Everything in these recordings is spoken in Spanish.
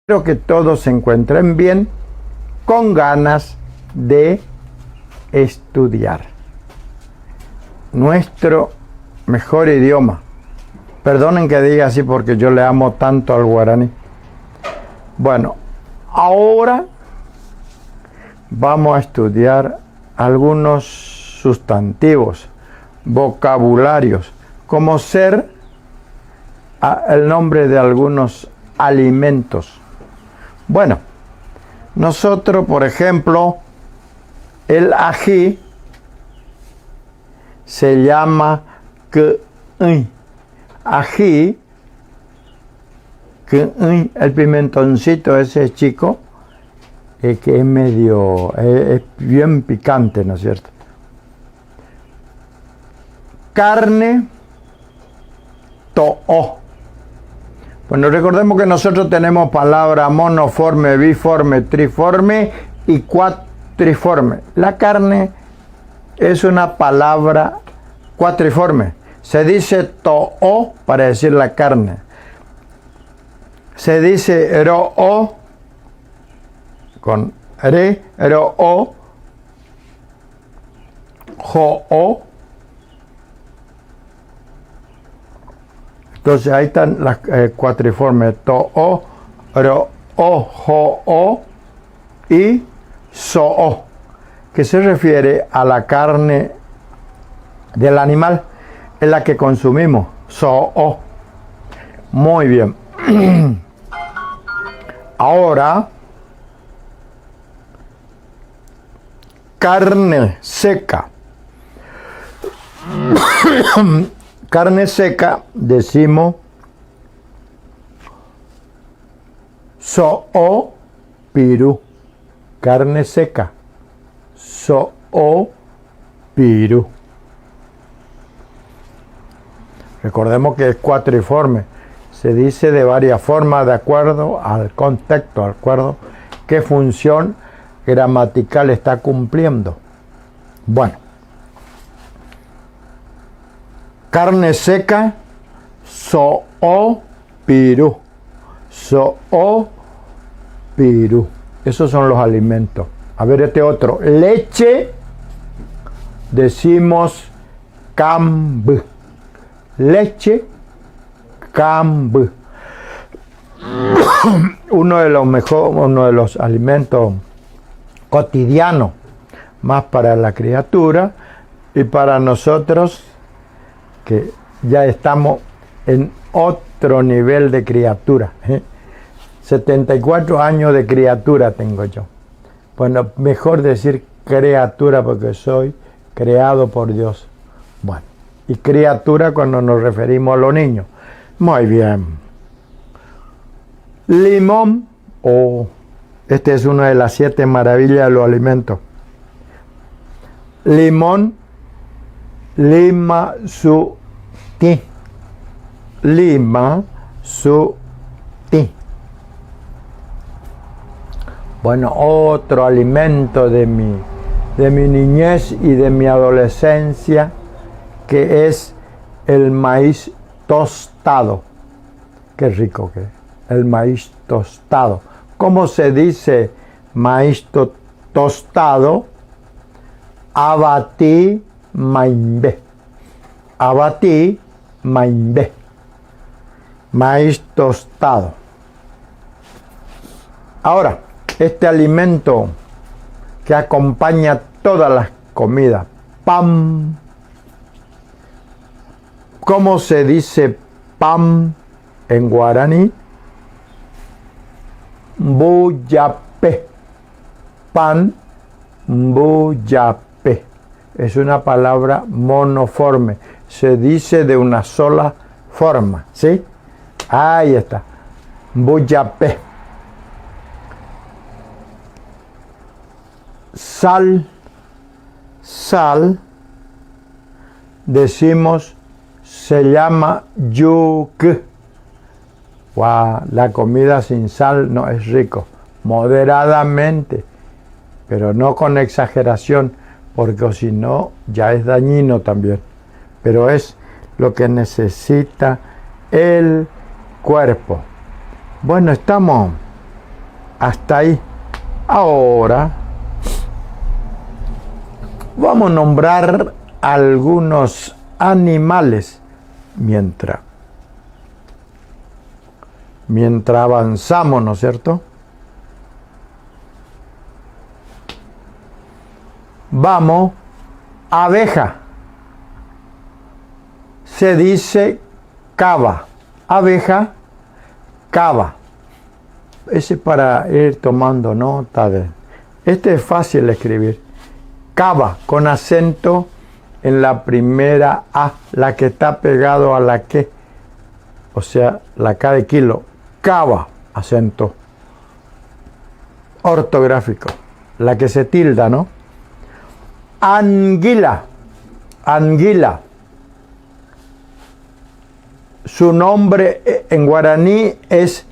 Espero que todos se encuentren bien, con ganas de estudiar nuestro mejor idioma. Perdonen que diga así porque yo le amo tanto al guaraní. Bueno, ahora vamos a estudiar algunos sustantivos, vocabularios, como ser el nombre de algunos alimentos. Bueno, nosotros, por ejemplo, el ají se llama k'uy. Ají, k'uy, el pimentoncito ese chico, que es medio, es bien picante, ¿no es cierto? Carne, to'o. Bueno, recordemos que nosotros tenemos palabras monoforme, biforme, triforme y cuatriforme. La carne es una palabra cuatriforme. Se dice to'o para decir la carne. Se dice ro'o con re, ro'o, jo'o. Entonces ahí están las cuatriformes, to'o, ro'o, jo'o y so'o, que se refiere a la carne del animal, es la que consumimos, so'o. Muy bien. Ahora, carne seca. Carne seca, decimos so'o piru. Carne seca, so'o piru. Recordemos que es cuatriforme. Se dice de varias formas de acuerdo al contexto, de acuerdo qué función gramatical está cumpliendo. Bueno. Carne seca, so'o piru. So'o piru. Esos son los alimentos. A ver este otro. Leche, decimos cambu. Leche, cambu. Uno de los alimentos cotidianos, más para la criatura y para nosotros, que ya estamos en otro nivel de criatura. 74 años de criatura tengo yo. Bueno, mejor decir criatura porque soy creado por Dios. Bueno, y criatura cuando nos referimos a los niños. Muy bien. Limón, este es una de las 7 maravillas de los alimentos. Limón, lima su ti. Lima su ti. Bueno, otro alimento de mi niñez y de mi adolescencia, que es el maíz tostado. Qué rico que es el maíz tostado. ¿Cómo se dice maíz tostado? Abati maimbe. Abati maimbe. Maíz tostado. Ahora, este alimento que acompaña todas las comidas, pan. ¿Cómo se dice pan en guaraní? Buyape. Pan, buyape. Es una palabra monoforme. Se dice de una sola forma, ¿sí? Ahí está. Buyape. Sal. Sal. Decimos se llama yuk. Wow, la comida sin sal no es rico. Moderadamente, pero no con exageración, porque si no ya es dañino también. Pero es lo que necesita el cuerpo. Bueno, estamos Hasta ahí. Ahora vamos a nombrar algunos animales mientras avanzamos, ¿no es cierto? Vamos, abeja. Se dice cava. Abeja, cava. Ese para ir tomando nota de. Este es fácil de escribir. Cava, con acento en la primera A, la que está pegado a la que. O sea, la K de kilo. Cava, acento ortográfico. La que se tilda, ¿no? Anguila. Anguila. Su nombre en guaraní es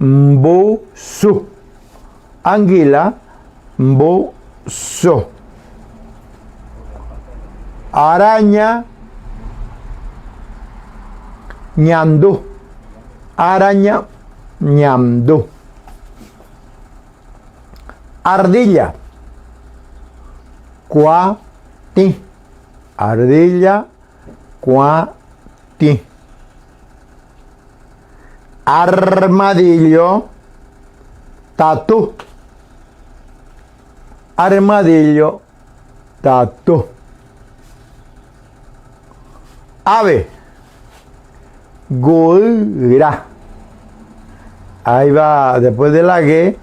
Mbusu. Anguila, Mbusu. Araña, ñandú. Araña, ñandú. Ardilla, cuati. Ardilla, cuati. Armadillo, tatú. Armadillo, tatú. Ave, guira. Ahí va, después de la G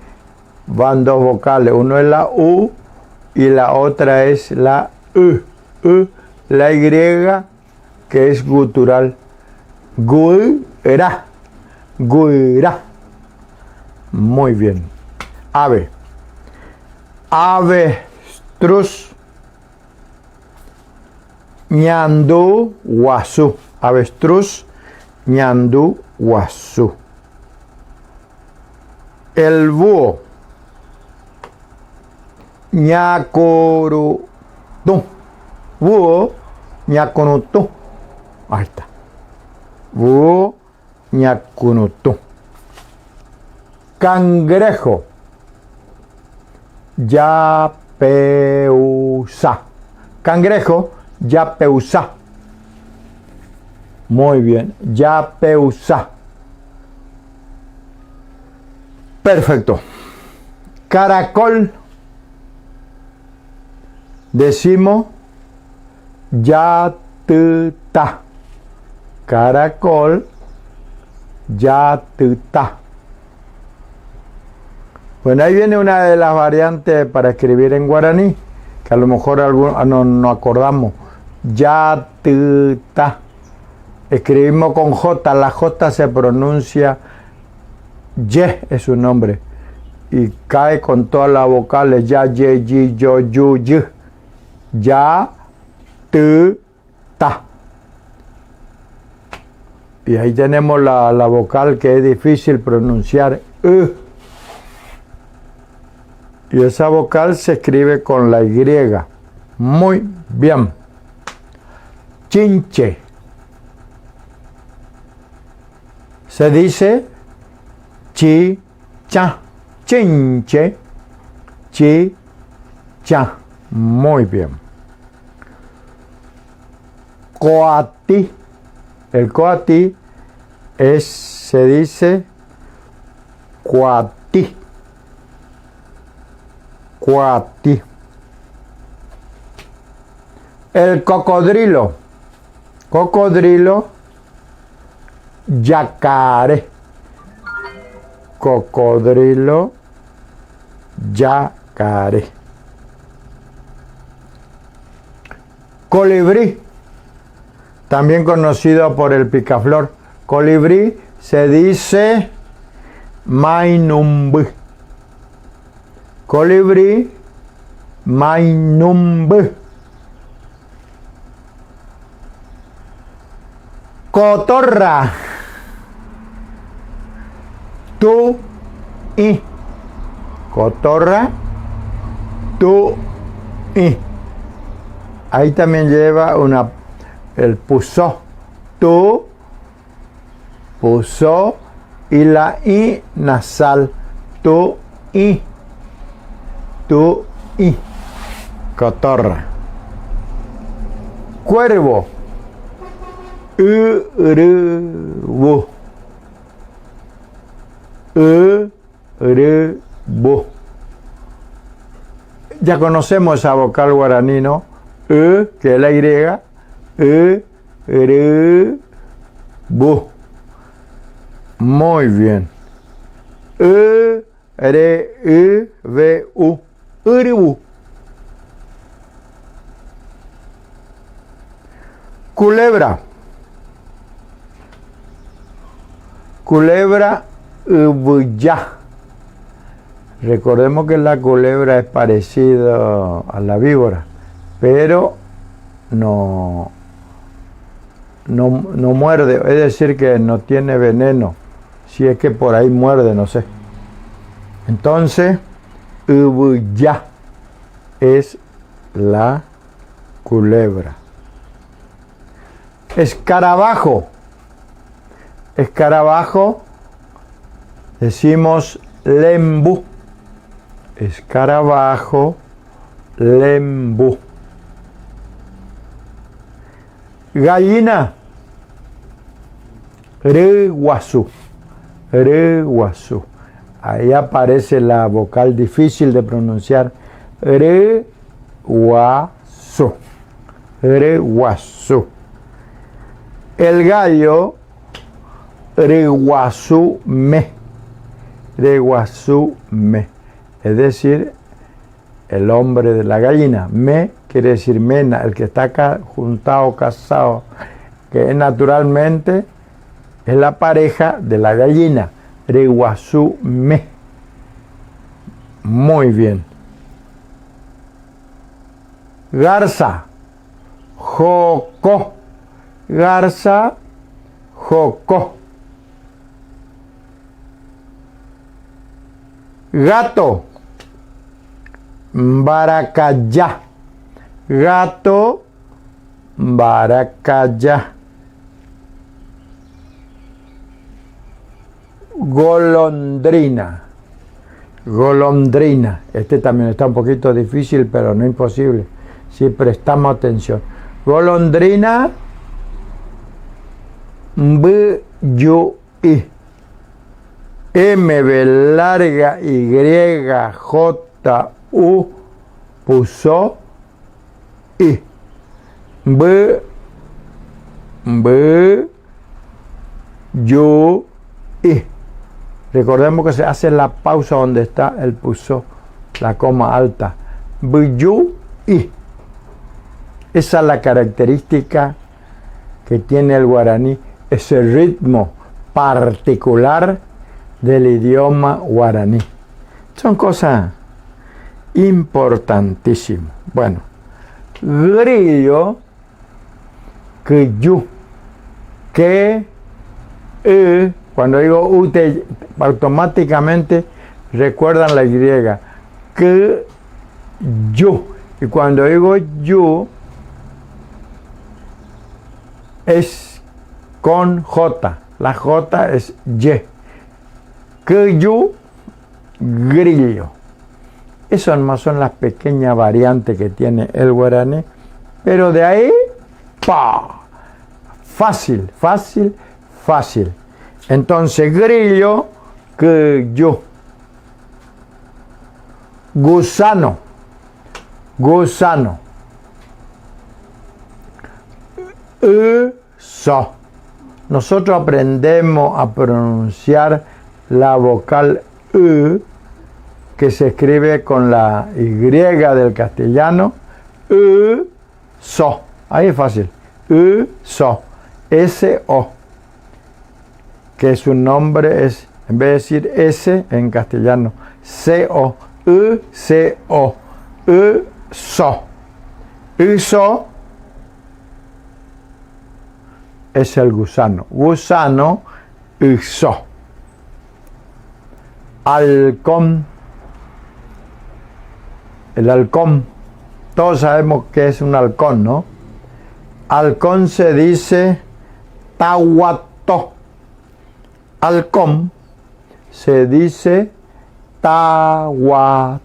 van dos vocales, uno es la U y la otra es la U. La Y que es gutural. Guira. Guira. Muy bien. Ave. Avestruz. Ñandú guazú. Avestruz, ñandú guazú. El búho. Ñacorutú. Búho, ñaconutú. Ahí está. Búho, ñaconutú. Cangrejo. Yapeusa. Cangrejo, yapeusa. Muy bien, yapeusa. Perfecto. Caracol. Decimos yatita. Caracol, yatita. Bueno, ahí viene una de las variantes para escribir en guaraní, que a lo mejor no acordamos. Yatita. Escribimos con J, la J se pronuncia Y, es su nombre, y cae con todas las vocales, ya, ye, yi, yo, yu, y. Ya, tu, ta. Y ahí tenemos la vocal que es difícil pronunciar, y esa vocal se escribe con la Y. Muy bien. Chinche. Se dice chi-cha. Chinche. Chi-cha. Muy bien. Coati. El coati se dice coati. Coati. El cocodrilo. Cocodrilo, yacaré. Cocodrilo, yacaré. Colibrí, también conocido por el picaflor. Colibrí se dice mainumbu. Colibrí, mainumbu. Cotorra, tu y. Cotorra, tu y. Ahí también lleva el pusó, tu, pusó y la I nasal, tu I. Tu, I. Cotorra. Cuervo. Urubu. Urubu. Ya conocemos esa vocal guaraní, ¿no? Que es la Y. Urubu. Muy bien. Urubu. Urubu. Culebra. Culebra, ubuya. Recordemos que la culebra es parecida a la víbora, pero no muerde, es decir, que no tiene veneno, si es que por ahí muerde, no sé. Entonces, ubuya es la culebra. Escarabajo. Escarabajo, decimos lembu. Escarabajo, lembu. Gallina, reguazú. Reguazú. Ahí aparece la vocal difícil de pronunciar. Reguazú. Reguazú. El gallo, reguazú-me. Reguazú-me. Es decir, el hombre de la gallina. Me quiere decir mena, el que está acá juntado, casado, que naturalmente es la pareja de la gallina. Reguazú-me. Muy bien. Garza, jocó. Garza, jocó. Gato, baracayá. Gato, baracayá. Golondrina. Golondrina. Este también está un poquito difícil, pero no imposible, si prestamos atención. Golondrina, B-U-I. M-B larga Y-J-U puso I. B-U-I. Recordemos que se hace la pausa donde está el puso, la coma alta. B-U-I. Esa es la característica que tiene el guaraní, ese ritmo particular del idioma guaraní. Son cosas importantísimas. Bueno, grillo, que yu, que cuando digo ute, automáticamente recuerdan la Y, que yu, y cuando digo yu es con J, la J es Y. Yu, grillo. Esas más son las pequeñas variantes que tiene el guaraní, pero de ahí, ¡pa! Fácil, fácil, fácil. Entonces, grillo, yu. Gusano, gusano. So. Nosotros aprendemos a pronunciar la vocal U, que se escribe con la Y del castellano, so. Ahí es fácil. So. S-O. Que su nombre es, en vez de decir S en castellano, C-O. C-O. So. So es el gusano. Gusano, so. Halcón. El halcón. Todos sabemos que es un halcón, ¿no? Halcón se dice tahuató. Halcón se dice tahuato.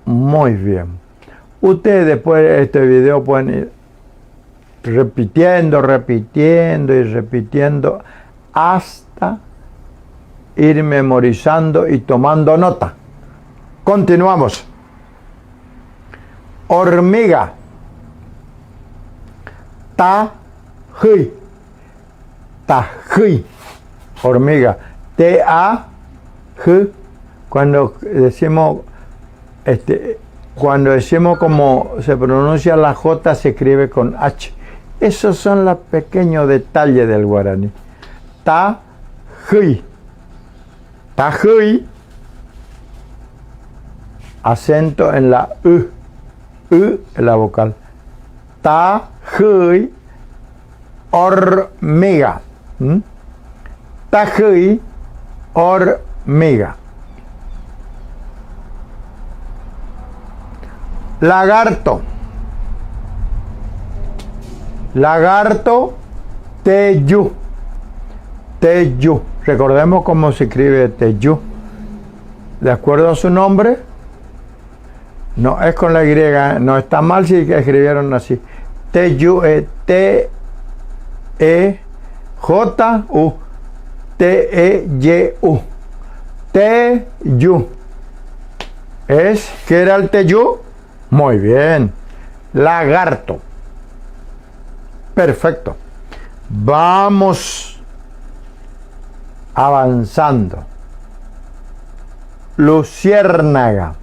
Muy bien. Ustedes después de este video pueden ir repitiendo y repitiendo hasta ir memorizando y tomando nota. Continuamos. Hormiga. Tají. Tají. Hormiga. T-A-J. Cuando decimos como se pronuncia la J, se escribe con H. Esos son los pequeños detalles del guaraní. Tají. Tají. Acento en la U. U en la vocal. Tají. Hormiga. Tají. Hormiga. Lagarto. Lagarto, teyú. Teyú. Recordemos cómo se escribe teyú. De acuerdo a su nombre. No es con la Y. No está mal si escribieron así. Teyú es T-E-J-U. T-E-Y-U. Teyú. ¿Qué era el teyú? Muy bien. Lagarto. Perfecto. Vamos avanzando. Luciérnaga.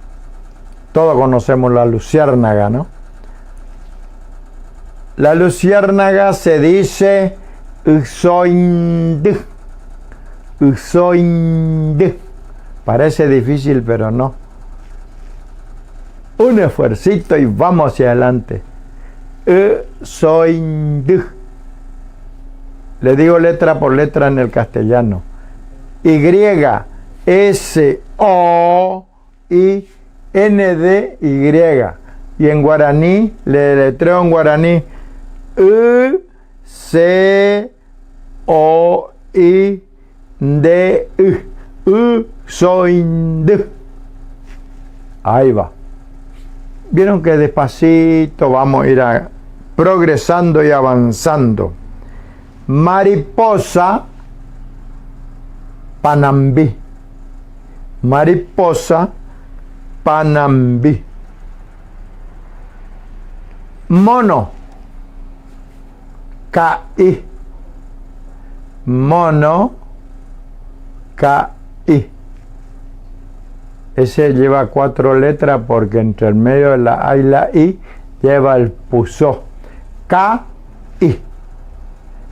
Todos conocemos la luciérnaga, ¿no? La luciérnaga se dice usoind. Usoind. Parece difícil, pero no. Un esfuercito y vamos hacia adelante. Usoind. Le digo letra por letra en el castellano. Y, S-O-I-N-D-Y. Y en guaraní, le deletreo en guaraní. U-C-O-I-D-Y. Usoind. Ahí va. Vieron que despacito vamos a ir progresando y avanzando. Mariposa, panambí. Mariposa, panambí. Mono, caí. Mono, caí. Ese lleva 4 letras porque entre el medio de la A y la I lleva el pusó. K-I.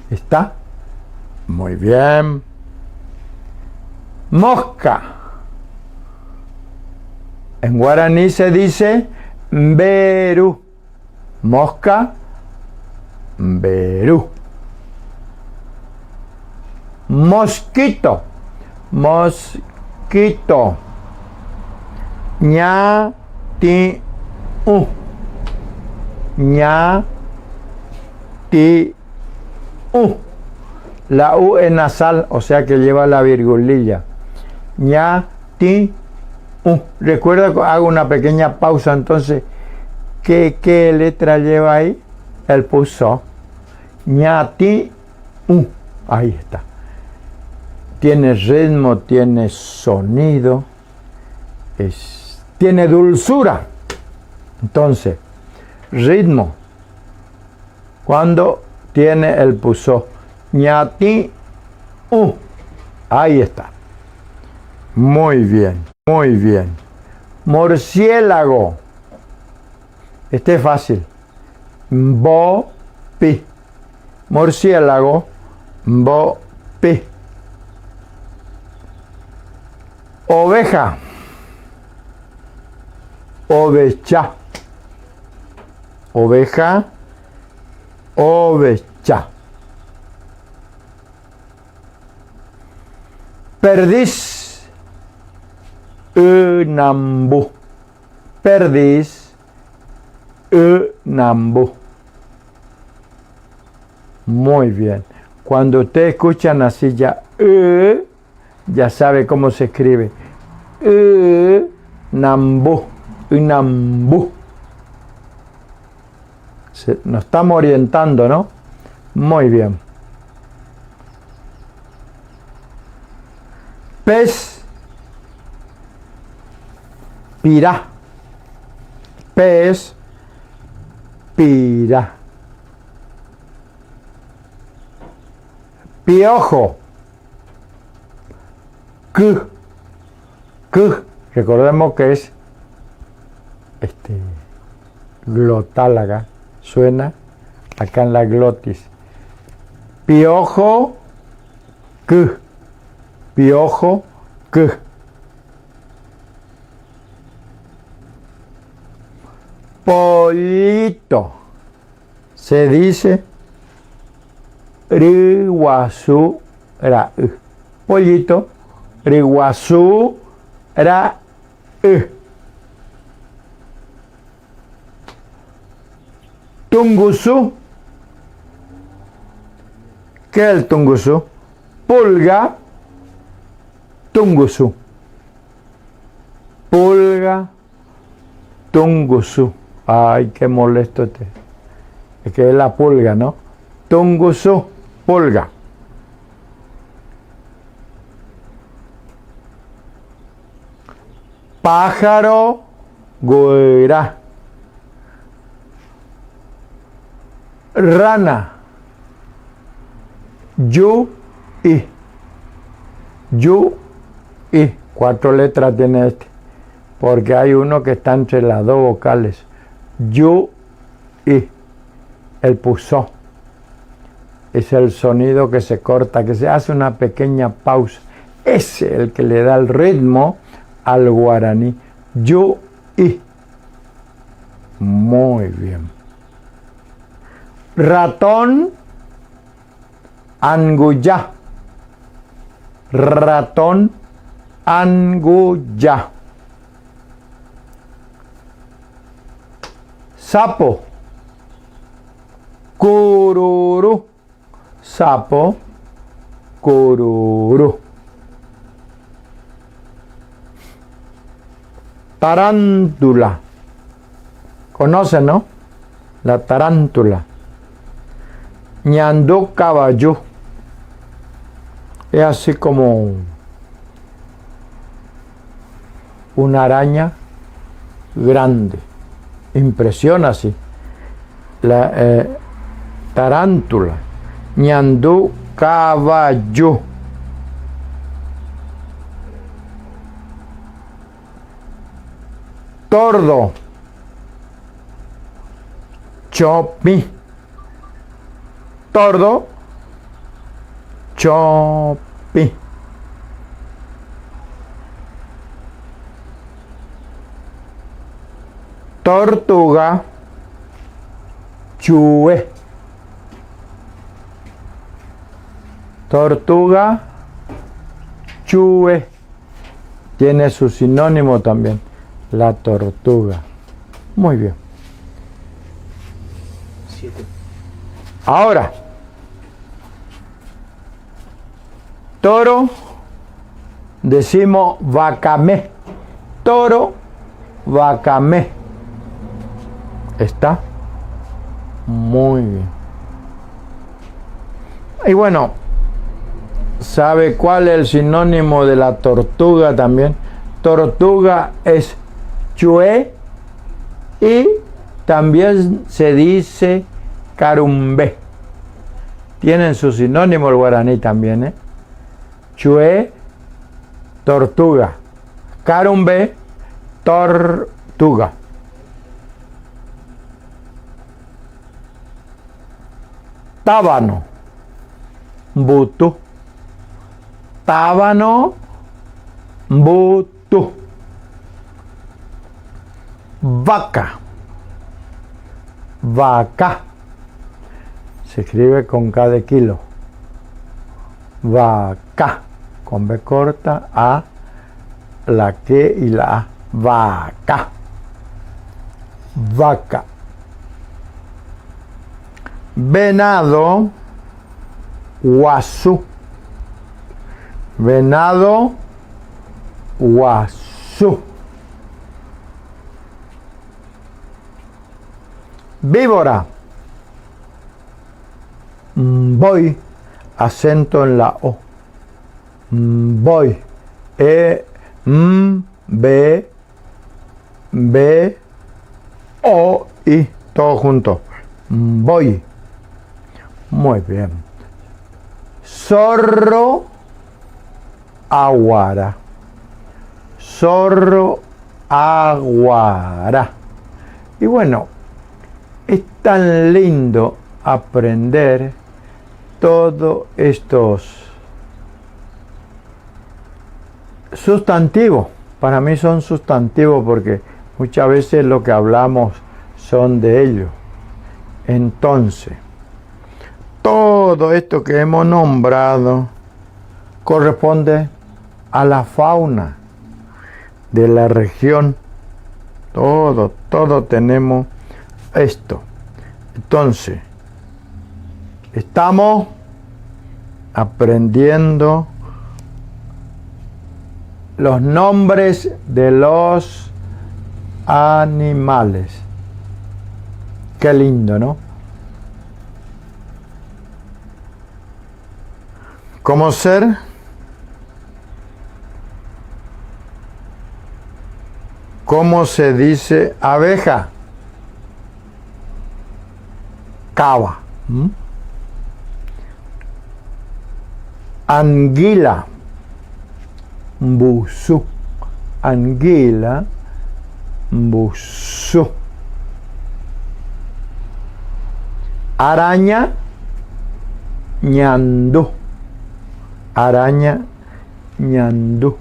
¿Está? Muy bien. Mosca. En guaraní se dice mberu. Mosca, mberu. Mosquito. Mosquito. Ña-ti-u. Ña-ti-u. La U es nasal, o sea que lleva la virgulilla. Ña-ti-u. Recuerda que hago una pequeña pausa, entonces, ¿qué letra lleva ahí? El puso. Ña-ti-u. Ahí está. Tiene ritmo, tiene sonido, tiene dulzura. Entonces, ritmo. Cuando tiene el puso. Ña-ti-u. Ahí está. Muy bien, muy bien. Murciélago. Este es fácil. Mbo-pi. Murciélago. Mbo-pi. Oveja. Ovecha. Oveja. Ovecha. Perdiz. Unambú. Perdiz. Unambú. Muy bien. Cuando ustedes escuchan así ya ya sabe cómo se escribe. Nambú. Nambú. Nos estamos orientando, ¿no? Muy bien. Pez. Pirá. Pez. Pirá. Piojo. K. Recordemos que es glotal acá. Suena acá en la glotis. Piojo. K. Piojo. K. Pollito. Se dice Riguazú era pollito. Riguazú era Tunguzú. ¿Qué es el tunguzú? Pulga. Tunguzú. Pulga. Tunguzú. Ay, qué molesto este. Es que es la pulga, ¿no? Tunguzú. Pulga. Pájaro. Guirá. Rana. Yu y. Yu y. 4 letras tiene este. Porque hay uno que está entre las 2 vocales. Yu y. El pusó. Es el sonido que se corta, que se hace una pequeña pausa. Ese es el que le da el ritmo al guaraní. Yu y. Muy bien. Ratón. Anguyá. Ratón. Anguyá. Sapo. Cururú. Sapo. Cururú. Tarántula. ¿Conocen, no? La tarántula. Ñandú caballú. Es así como una araña grande. Impresiona así. La tarántula. Ñandú caballú. Tordo. Chopi. Tordo. Chopi. Tortuga. Chue. Tortuga. Chue. Tiene su sinónimo también. La tortuga. Muy bien. 7. Ahora. Toro. Decimos vacamé. Toro. Vacamé. ¿Está? Muy bien. Y bueno, ¿sabe cuál es el sinónimo de la tortuga también? Tortuga es chue y también se dice carumbé. Tienen su sinónimo el guaraní también, ¿eh? Chue, tortuga. Carumbé, tortuga. Tábano. Butú. Tábano. Butú. Vaca. Vaca. Se escribe con K de kilo. Vaca. Con B corta, A, la Q y la A. Vaca. Vaca. Venado. Guazú. venado, guazú. Víbora, voy, acento en la O. Voy, B, O, I, todo junto. Voy. Muy bien. Zorro, aguara. Zorro, aguara. Y bueno, es tan lindo aprender todos estos sustantivos. Para mí son sustantivos porque muchas veces lo que hablamos son de ellos. Entonces, todo esto que hemos nombrado corresponde a la fauna de la región. Todo tenemos esto. Entonces, estamos aprendiendo los nombres de los animales. Qué lindo, ¿no? ¿Cómo ser? ¿Cómo se dice abeja? Cava. Anguila. Mbusú. Anguila. Mbusú. Araña. Ñandú. Araña. Ñandú.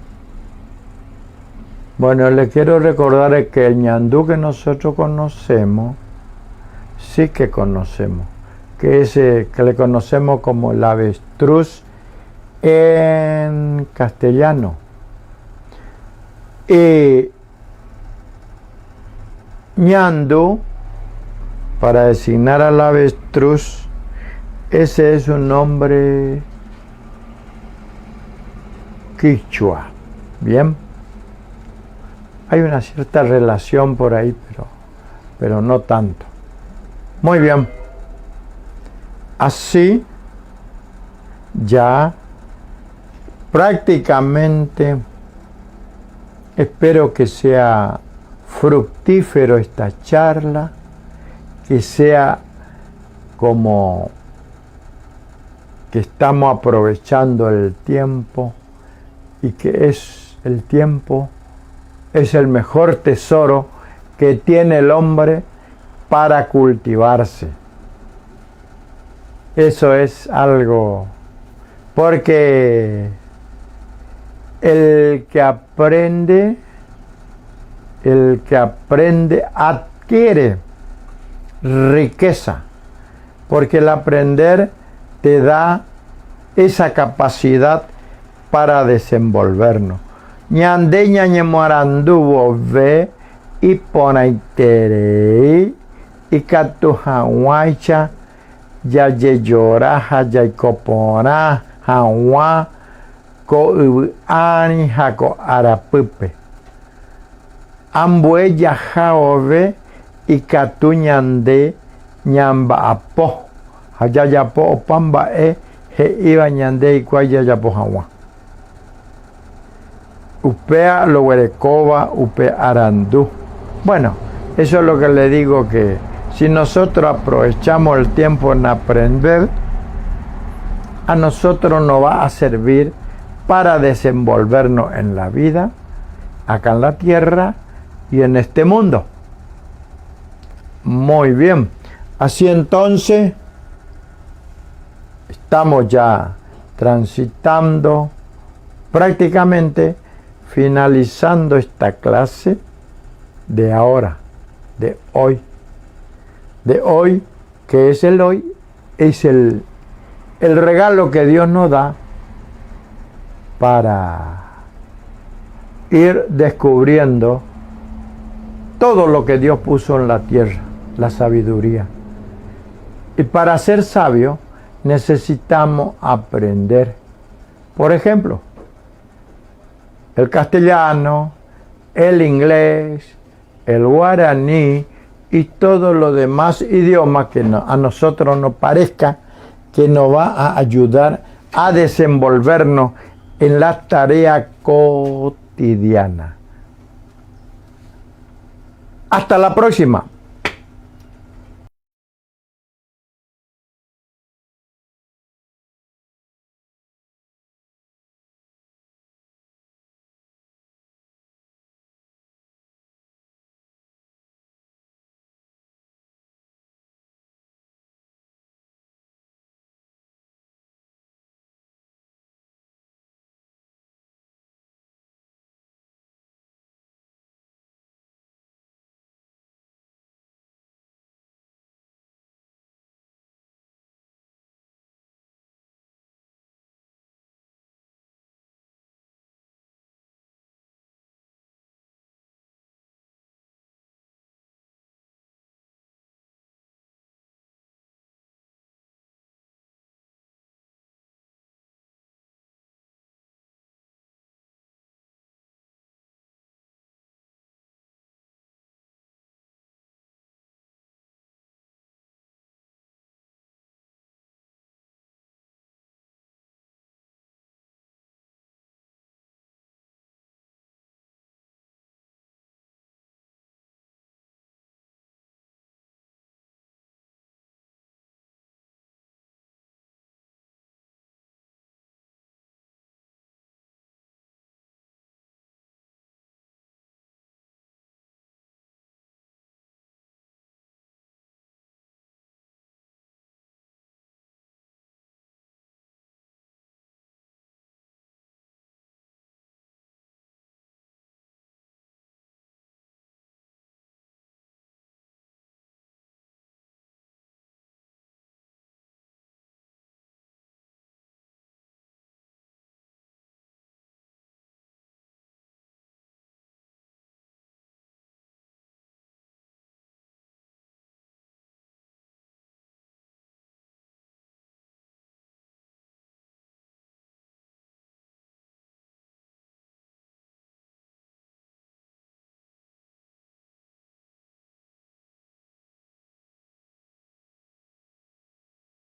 Bueno, les quiero recordar que el ñandú que nosotros conocemos, sí que conocemos, que le conocemos como el avestruz en castellano. Y ñandú, para designar al avestruz, ese es un nombre quichua. Bien. Hay una cierta relación por ahí, pero no tanto. Muy bien. Así ya prácticamente espero que sea fructífero esta charla, que sea como que estamos aprovechando el tiempo y que el tiempo es el mejor tesoro que tiene el hombre para cultivarse. Eso es algo, porque el que aprende adquiere riqueza, porque el aprender te da esa capacidad para desenvolvernos. Ñande ñañemorandubo ve y ponaitere y catujahuaycha ya yeyoraja ya icopona jawa ko ani jako arapupe ambue ya jaove y catu ñande ñamba apo hayayapo opamba he iba ñande y cuayayapo jawa. Upea lo huerecoba, upea arandú. Bueno, eso es lo que le digo, que si nosotros aprovechamos el tiempo en aprender, a nosotros nos va a servir para desenvolvernos en la vida, acá en la tierra y en este mundo. Muy bien. Así entonces, estamos ya transitando prácticamente finalizando esta clase de ahora, de hoy, que es el hoy, es el regalo que Dios nos da para ir descubriendo todo lo que Dios puso en la tierra, la sabiduría. Y para ser sabio necesitamos aprender. Por ejemplo, el castellano, el inglés, el guaraní y todos los demás idiomas que a nosotros nos parezca que nos va a ayudar a desenvolvernos en la tarea cotidiana. Hasta la próxima.